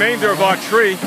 remainder of our tree.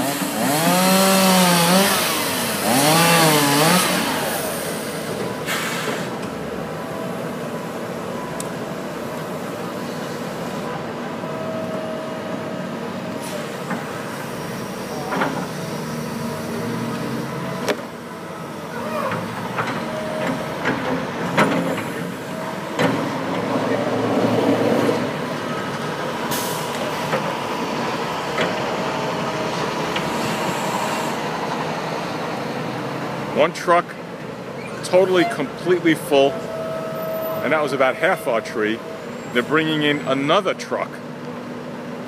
One truck totally, completely full, and that was about half our tree. They're bringing in another truck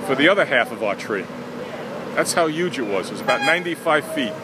for the other half of our tree. That's how huge it was. It was about 95 feet.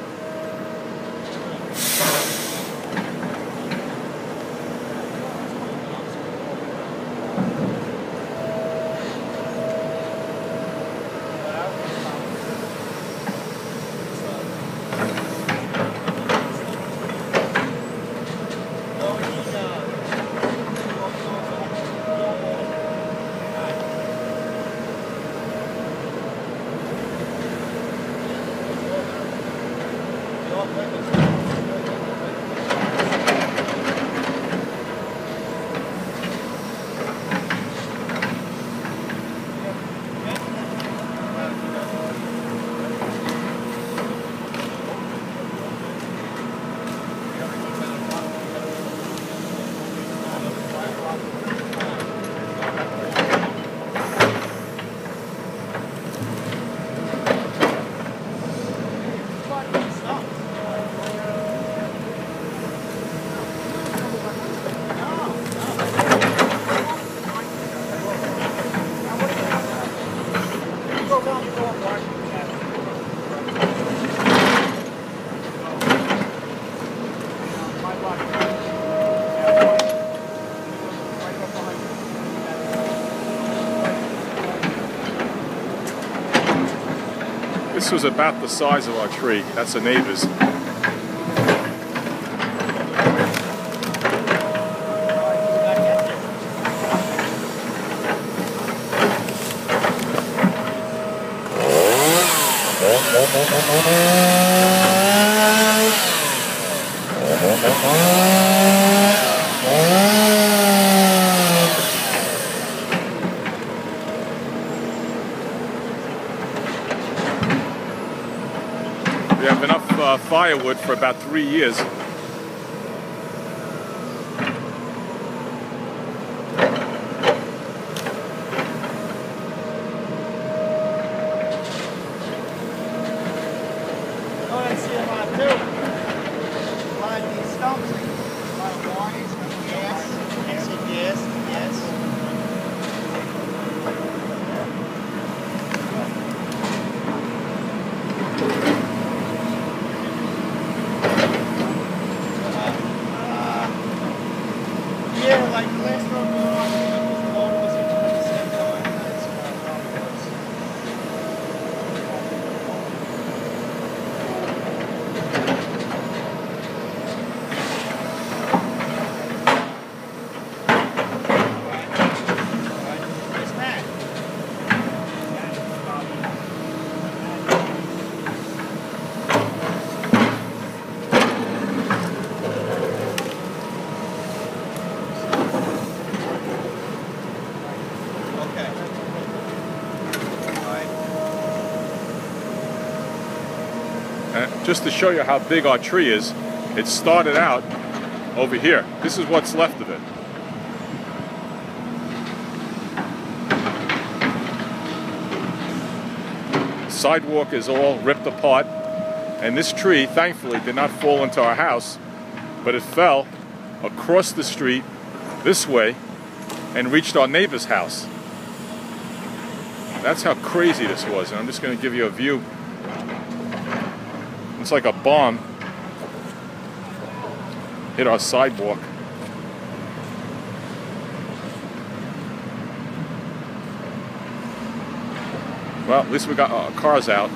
This was about the size of our tree. That's the neighbor's. We have enough firewood for about 3 years. Oh, I see a lot too. A lot of these stumps, a lot of warnings, yes, yes, yes. Yeah, like the last road we were on, the load was at the same time. That's Where's Matt? Just to show you how big our tree is, it started out over here. This is what's left of it. The sidewalk is all ripped apart, and this tree, thankfully, did not fall into our house, but it fell across the street this way and reached our neighbor's house. That's how crazy this was, and I'm just going to give you a view. It's like a bomb hit our sidewalk. Well, at least we got our cars out.